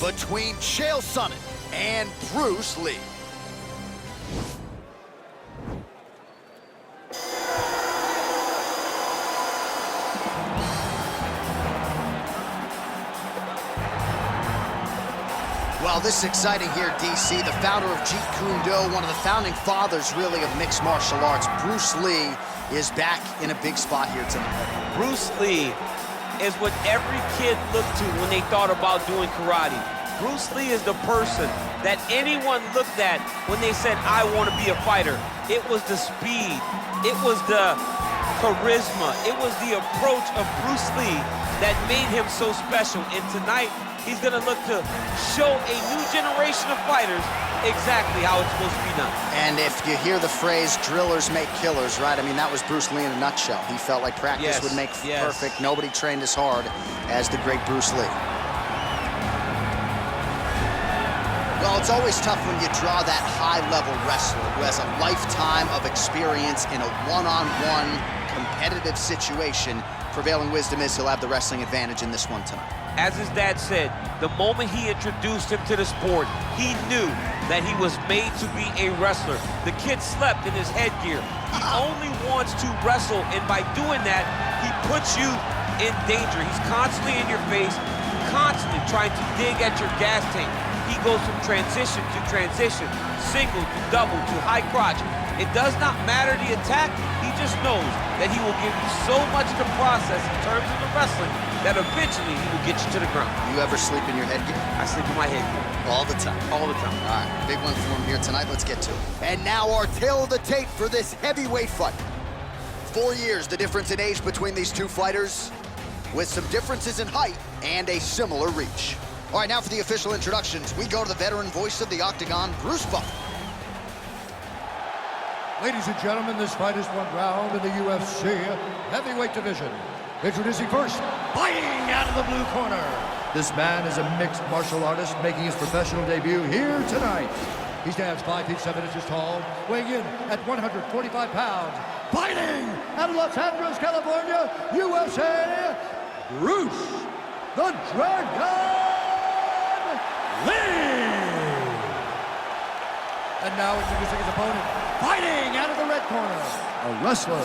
between Chael Sonnen and Bruce Lee. Well, this is exciting here, DC. The founder of Jeet Kune Do, one of the founding fathers, really, of mixed martial arts, Bruce Lee, is back in a big spot here tonight. Bruce Lee is what every kid looked to when they thought about doing karate. Bruce Lee is the person that anyone looked at when they said, I want to be a fighter. It was the speed, it was the charisma, it was the approach of Bruce Lee that made him so special. And tonight, he's gonna look to show a new generation of fighters exactly how it's supposed to be done. And if you hear the phrase, drillers make killers, right? I mean, that was Bruce Lee in a nutshell. He felt like practice would make perfect. Nobody trained as hard as the great Bruce Lee. Well, it's always tough when you draw that high-level wrestler who has a lifetime of experience in a one-on-one competitive situation. Prevailing wisdom is he'll have the wrestling advantage in this one tonight. As his dad said, the moment he introduced him to the sport, he knew that he was made to be a wrestler. The kid slept in his headgear. He only wants to wrestle, and by doing that, he puts you in danger. He's constantly in your face, constantly trying to dig at your gas tank. He goes from transition to transition, single to double to high crotch. It does not matter the attack. He just knows that he will give you so much to process in terms of the wrestling that eventually he will get you to the ground. You ever sleep in your headgear? I sleep in my headgear. All the time? All the time. All right, big one for him here tonight. Let's get to it. And now our tale of the tape for this heavyweight fight. 4 years, the difference in age between these two fighters, with some differences in height and a similar reach. All right, now for the official introductions, we go to the veteran voice of the Octagon, Bruce Buffer. Ladies and gentlemen, this fight is one round in the UFC heavyweight division. Introducing first, fighting out of the blue corner. This man is a mixed martial artist making his professional debut here tonight. He stands 5 feet 7 inches tall, weighing in at 145 pounds. Fighting out of Los Angeles, California, USA, Bruce the Dragon Lee! And now introducing his opponent, fighting out of the red corner, a wrestler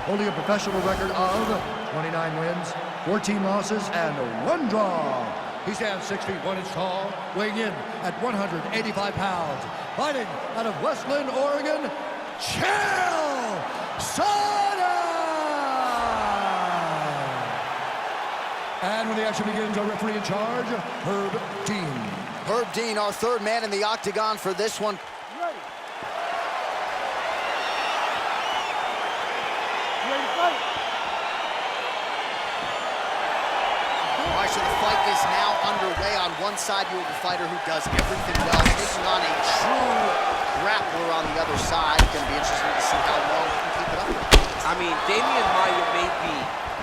holding a professional record of 29 wins, 14 losses, and 1 draw. He stands 6 feet 1 inch tall, weighing in at 185 pounds. Fighting out of Westland, Oregon, Chael Sonnen! And when the action begins, our referee in charge, Herb Dean. Herb Dean, our third man in the Octagon for this one. Ready. All right, so the fight is now underway. On one side, you have a fighter who does everything well, taking on a true grappler on the other side. It's going to be interesting to see how long he can keep it up. I mean, Damian Maia may be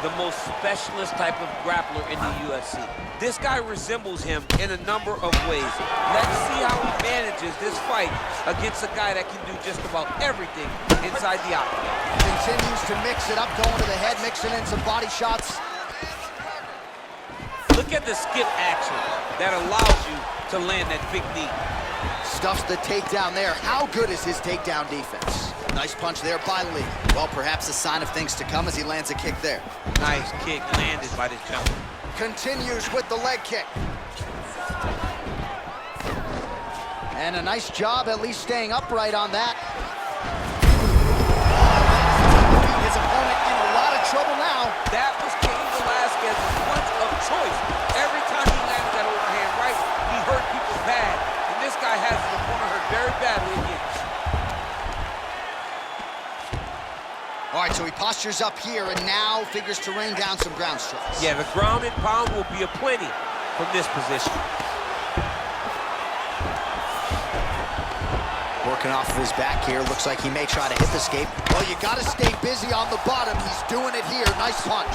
the most specialist type of grappler in the UFC. This guy resembles him in a number of ways. Let's see how he manages this fight against a guy that can do just about everything inside the octagon. Continues to mix it up, going to the head, mixing in some body shots. Look at the skip action that allows you to land that big knee. Stuffs the takedown there. How good is his takedown defense? Nice punch there by Lee. Well, perhaps a sign of things to come as he lands a kick there. Nice kick landed by this jumper. Continues with the leg kick. And a nice job at least staying upright on that. His opponent in a lot of trouble now. That was Cain Velasquez's punch of choice. Every time he landed that overhand right, he hurt people bad. And this guy has his opponent hurt very badly again. All right, so he postures up here and now figures to rain down some ground strikes. Yeah, the ground and pound will be aplenty from this position. Working off of his back here. Looks like he may try to hip escape. Well, you got to stay busy on the bottom. He's doing it here. Nice punch.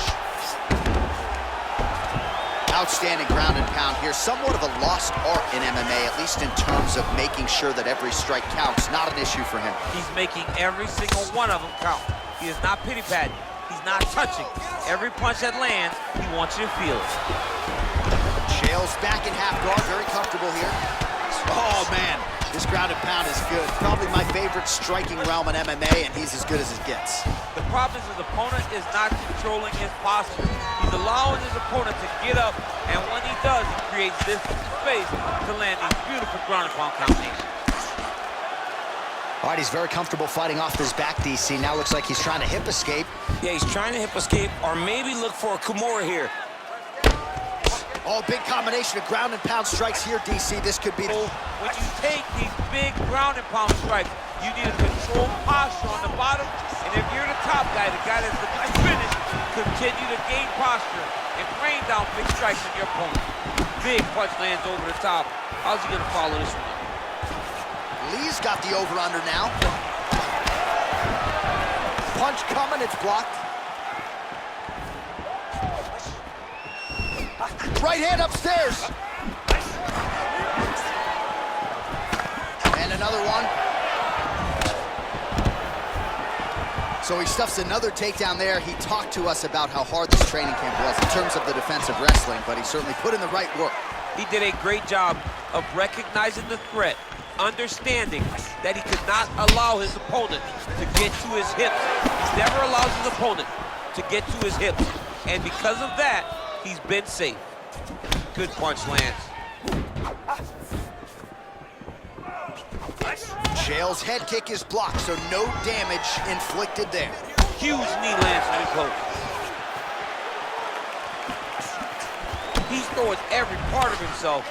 Outstanding ground and pound here. Somewhat of a lost art in MMA, at least in terms of making sure that every strike counts. Not an issue for him. He's making every single one of them count. He is not pity-patting. He's not touching. Every punch that lands, he wants you to feel it. Chael's back in half guard, very comfortable here. Oh, man, this ground and pound is good. Probably my favorite striking realm in MMA, and he's as good as it gets. The problem is his opponent is not controlling his posture. He's allowing his opponent to get up, and when he does, he creates this space to land these beautiful ground and pound combinations. All right, he's very comfortable fighting off this back, DC. Now looks like he's trying to hip escape. Yeah, he's trying to hip escape, or maybe look for a Kimura here. Oh, big combination of ground and pound strikes here, DC. This could be... When you take these big ground and pound strikes, you need a controlled posture on the bottom, and if you're the top guy, the guy that's looking to finish, continue to gain posture and rain down big strikes on your opponent. Big punch lands over the top. How's he gonna follow this one? Lee's got the over-under now. Punch coming, it's blocked. Right hand upstairs. And another one. So he stuffs another takedown there. He talked to us about how hard this training camp was in terms of the defensive wrestling, but he certainly put in the right work. He did a great job of recognizing the threat, understanding that he could not allow his opponent to get to his hips. He never allows his opponent to get to his hips. And because of that, he's been safe. Good punch lands. Chael's head kick is blocked, so no damage inflicted there. Huge knee lands from close. He's throwing every part of himself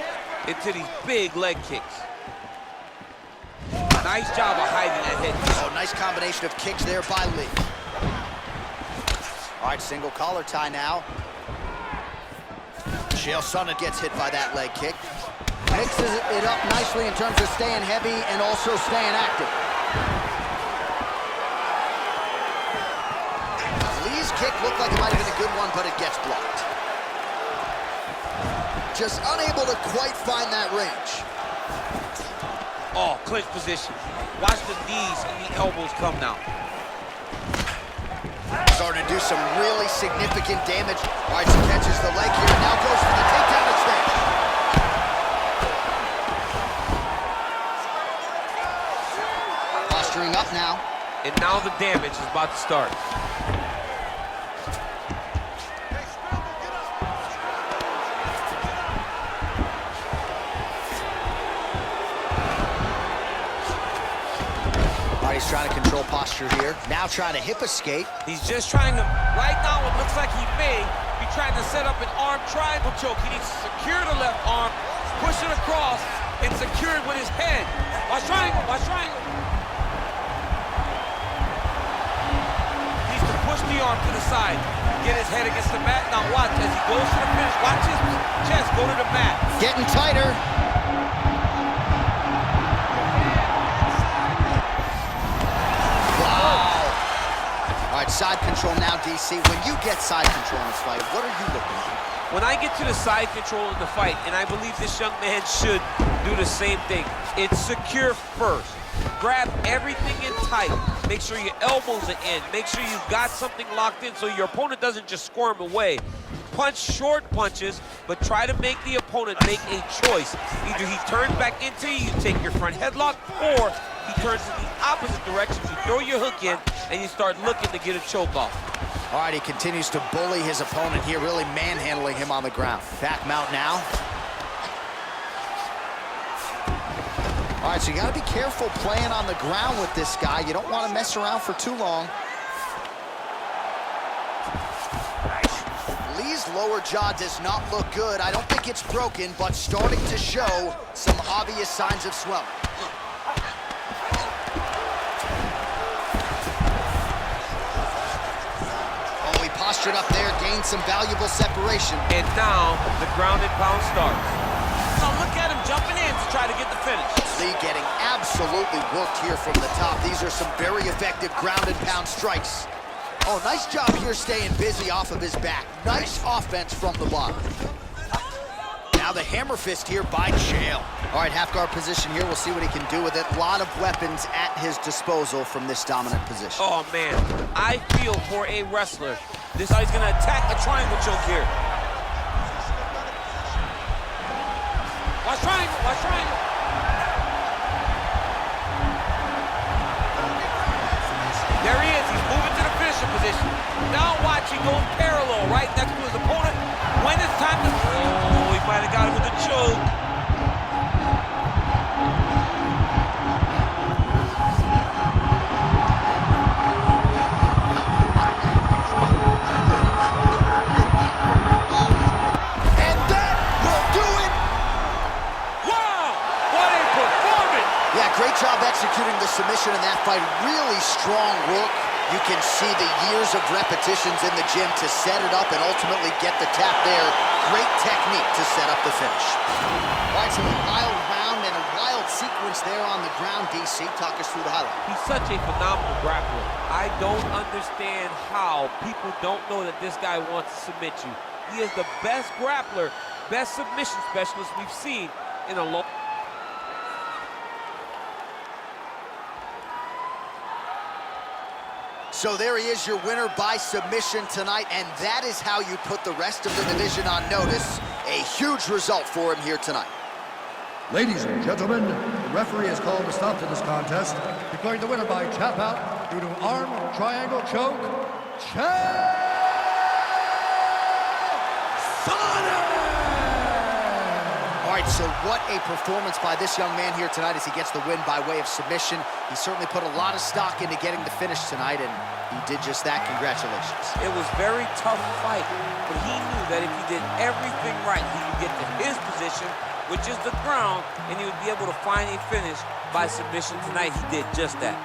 into these big leg kicks. Nice job of hiding that head kick. Oh, nice combination of kicks there by Lee. All right, single collar tie now. Chael Sonnen gets hit by that leg kick. Mixes it up nicely in terms of staying heavy and also staying active. Lee's kick looked like it might have been a good one, but it gets blocked. Just unable to quite find that range. Oh, clinch position. Watch the knees and the elbows come now. Starting to do some really significant damage. All right, so catches the leg here, now goes for the takedown instead. Posturing up now. And now the damage is about to start. He's trying to control posture here. Now trying to hip escape. He's just trying to, right now it looks like he may be trying to set up an arm triangle choke. He needs to secure the left arm, push it across, and secure it with his head. Watch triangle, watch triangle. He needs to push the arm to the side, get his head against the mat. Now watch as he goes to the finish. Watch his chest go to the mat. Getting tighter. Side control now, DC. When you get side control in this fight, what are you looking at? When I get to the side control in the fight, and I believe this young man should do the same thing, it's secure first. Grab everything in tight. Make sure your elbows are in. Make sure you've got something locked in so your opponent doesn't just squirm away. Punch short punches, but try to make the opponent make a choice. Either he turns back into you, you take your front headlock, or he turns in the opposite direction, you throw your hook in, and you start looking to get a choke off. All right, he continues to bully his opponent here, really manhandling him on the ground. Back mount now. All right, so you gotta be careful playing on the ground with this guy. You don't want to mess around for too long. Lee's lower jaw does not look good. I don't think it's broken, but starting to show some obvious signs of swelling. Postured up there, gained some valuable separation. And now the ground and pound starts. Now look at him jumping in to try to get the finish. Lee getting absolutely worked here from the top. These are some very effective ground and pound strikes. Oh, nice job here staying busy off of his back. Nice offense from the bottom. Now the hammer fist here by Chael. All right, half guard position here. We'll see what he can do with it. A lot of weapons at his disposal from this dominant position. Oh, man. I feel for a wrestler. This is how he's going to attack a triangle choke here. Watch triangle. Watch triangle. There he is. He's moving to the finishing position. Now watch, he goes parallel right next to his opponent. When it's time to... Oh, he might have got him with a choke. And that will do it. Wow! What a performance! Yeah, great job executing the submission in that fight. Really strong work. You can see the years of repetitions in the gym to set it up and ultimately get the tap there. Great technique to set up the finish. All right, so a wild round and a wild sequence there on the ground. DC, talk us through the highlight. He's such a phenomenal grappler. I don't understand how people don't know that this guy wants to submit you. He is the best grappler, best submission specialist we've seen in a long... So there he is, your winner by submission tonight, and that is how you put the rest of the division on notice. A huge result for him here tonight. Ladies and gentlemen, the referee has called a stop to this contest, declaring the winner by tap out due to arm triangle choke, Chael Sonnen! All right, so what a performance by this young man here tonight as he gets the win by way of submission. He certainly put a lot of stock into getting the finish tonight, and he did just that. Congratulations. It was very tough fight, but he knew that if he did everything right, he would get to his position, which is the ground, and he would be able to find a finish by submission tonight. He did just that.